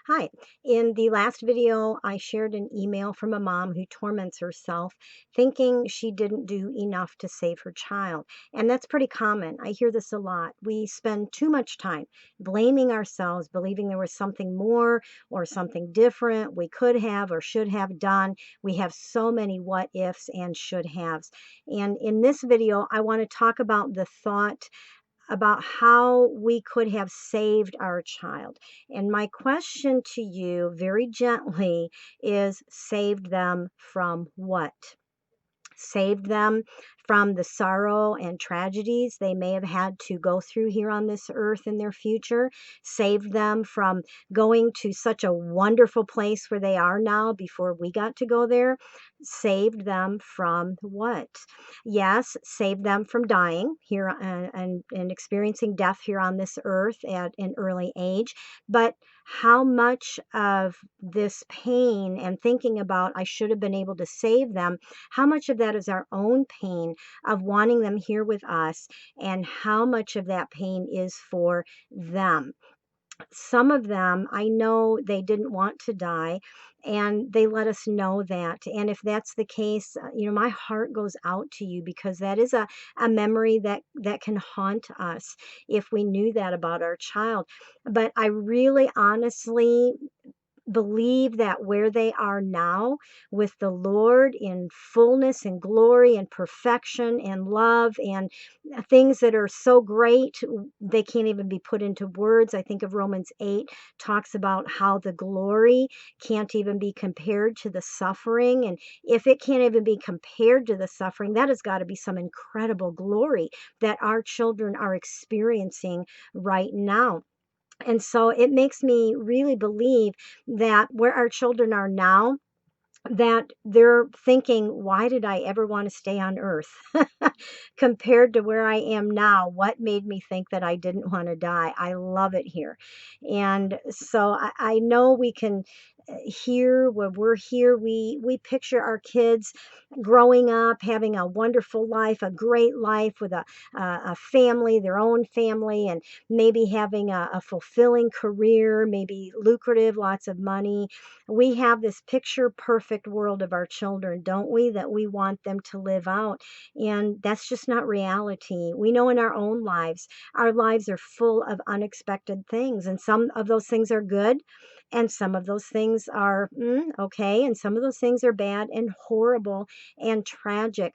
Hi. In the last video, I shared an email from a mom who torments herself, thinking she didn't do enough to save her child. And that's pretty common. I hear this a lot. We spend too much time blaming ourselves, believing there was something more or something different we could have or should have done. We have so many what ifs and should haves. And in this video, I want to talk about the thought about how we could have saved our child. And my question to you, very gently, is saved them from what? Saved them from the sorrow and tragedies they may have had to go through here on this earth in their future, saved them from going to such a wonderful place where they are now before we got to go there, saved them from what? Yes, saved them from dying here and experiencing death here on this earth at an early age. But how much of this pain and thinking about I should have been able to save them, how much of that is our own pain of wanting them here with us, and how much of that pain is for them? Some of them, I know they didn't want to die, and they let us know that. And if that's the case, my heart goes out to you because that is a memory that can haunt us if we knew that about our child. But I really honestly believe that where they are now with the Lord in fullness and glory and perfection and love and things that are so great, they can't even be put into words. I think of Romans 8 talks about how the glory can't even be compared to the suffering. And if it can't even be compared to the suffering, that has got to be some incredible glory that our children are experiencing right now. And so it makes me really believe that where our children are now, that they're thinking, why did I ever want to stay on earth? Compared to where I am now, what made me think that I didn't want to die? I love it here. And so I know we can here when we're here, we picture our kids growing up, having a wonderful life, a great life with a family, their own family, and maybe having a fulfilling career, maybe lucrative, lots of money. We have this picture perfect world of our children, don't we, that we want them to live out. And that's just not reality. We know in our lives are full of unexpected things, and some of those things are good, and some of those things are okay, and some of those things are bad and horrible and tragic.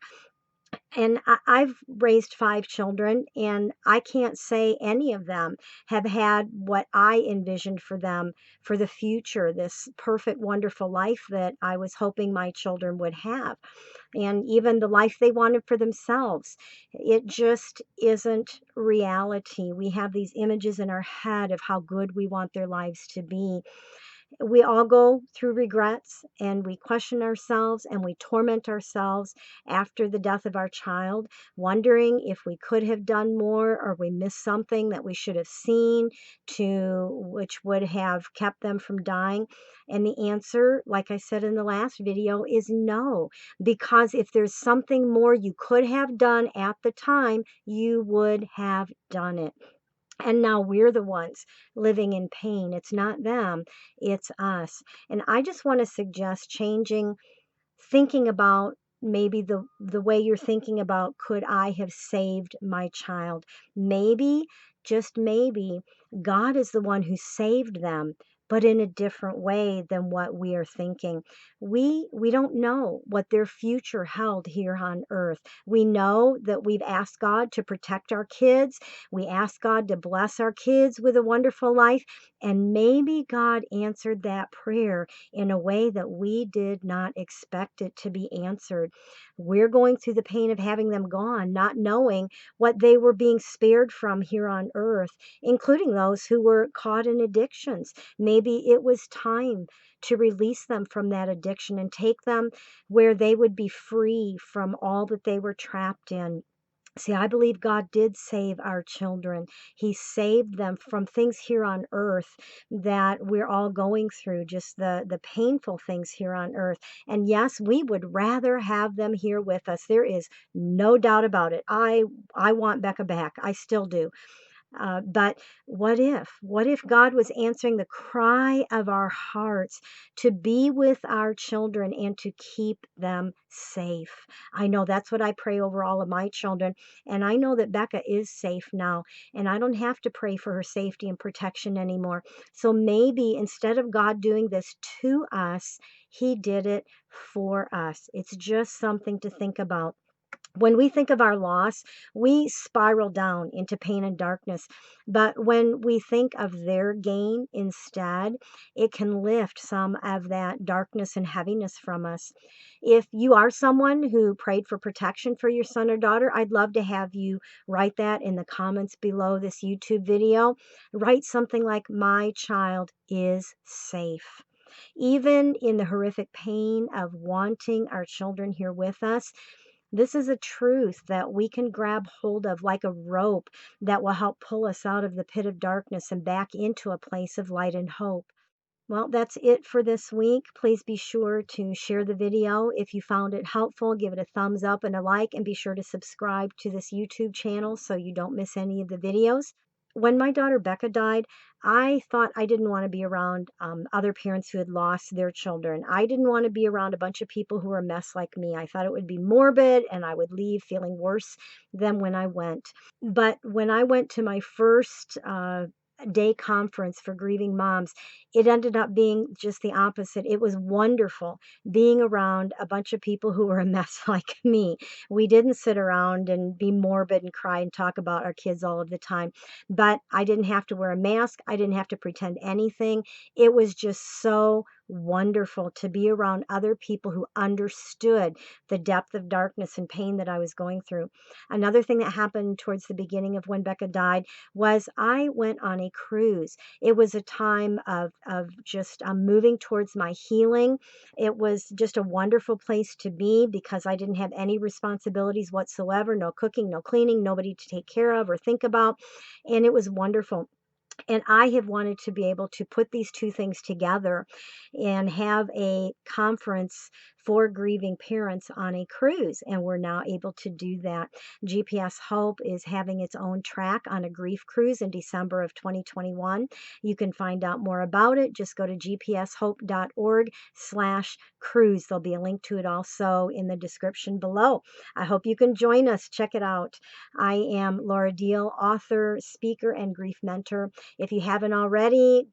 And I've raised 5 children, and I can't say any of them have had what I envisioned for them for the future, this perfect, wonderful life that I was hoping my children would have, and even the life they wanted for themselves. It just isn't reality. We have these images in our head of how good we want their lives to be. We all go through regrets and we question ourselves and we torment ourselves after the death of our child, wondering if we could have done more or we missed something that we should have seen to which would have kept them from dying. And the answer, like I said in the last video, is no. Because if there's something more you could have done at the time, you would have done it. And now we're the ones living in pain. It's not them, it's us. And I just want to suggest changing thinking about maybe the way you're thinking about could I have saved my child? Maybe, just maybe, God is the one who saved them, but in a different way than what we are thinking. We don't know what their future held here on earth. We know that we've asked God to protect our kids. We ask God to bless our kids with a wonderful life, and maybe God answered that prayer in a way that we did not expect it to be answered. We're going through the pain of having them gone, not knowing what they were being spared from here on earth, including those who were caught in addictions. Maybe it was time to release them from that addiction and take them where they would be free from all that they were trapped in. See, I believe God did save our children. He saved them from things here on earth that we're all going through, just the painful things here on earth. And yes, we would rather have them here with us. There is no doubt about it. I want Becca back. I still do. But what if? What if God was answering the cry of our hearts to be with our children and to keep them safe? I know that's what I pray over all of my children. And I know that Becca is safe now, and I don't have to pray for her safety and protection anymore. So maybe instead of God doing this to us, He did it for us. It's just something to think about. When we think of our loss, we spiral down into pain and darkness. But when we think of their gain instead, it can lift some of that darkness and heaviness from us. If you are someone who prayed for protection for your son or daughter, I'd love to have you write that in the comments below this YouTube video. Write something like, "My child is safe." Even in the horrific pain of wanting our children here with us, this is a truth that we can grab hold of like a rope that will help pull us out of the pit of darkness and back into a place of light and hope. Well, that's it for this week. Please be sure to share the video. If you found it helpful, give it a thumbs up and a like, and be sure to subscribe to this YouTube channel so you don't miss any of the videos. When my daughter Becca died, I thought I didn't want to be around other parents who had lost their children. I didn't want to be around a bunch of people who were a mess like me. I thought it would be morbid and I would leave feeling worse than when I went. But when I went to my first day conference for grieving moms, it ended up being just the opposite. It was wonderful being around a bunch of people who were a mess like me. We didn't sit around and be morbid and cry and talk about our kids all of the time, but I didn't have to wear a mask. I didn't have to pretend anything. It was just so wonderful to be around other people who understood the depth of darkness and pain that I was going through. Another thing that happened towards the beginning of when Becca died was I went on a cruise. It was a time of just moving towards my healing. It was just a wonderful place to be because I didn't have any responsibilities whatsoever, no cooking, no cleaning, nobody to take care of or think about. And it was wonderful. And I have wanted to be able to put these two things together and have a conference for grieving parents on a cruise. And we're now able to do that. GPS Hope is having its own track on a grief cruise in December of 2021. You can find out more about it. Just go to gpshope.org/cruise. There'll be a link to it also in the description below. I hope you can join us. Check it out. I am Laura Diehl, author, speaker, and grief mentor. If you haven't already,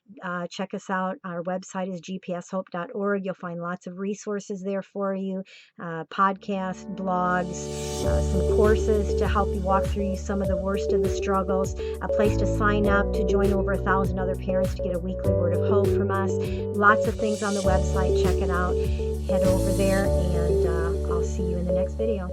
check us out. Our website is gpshope.org. You'll find lots of resources there for you, podcasts, blogs, some courses to help you walk through some of the worst of the struggles, a place to sign up to join over 1,000 other parents to get a weekly word of hope from us. Lots of things on the website. Check it out. Head over there, and I'll see you in the next video.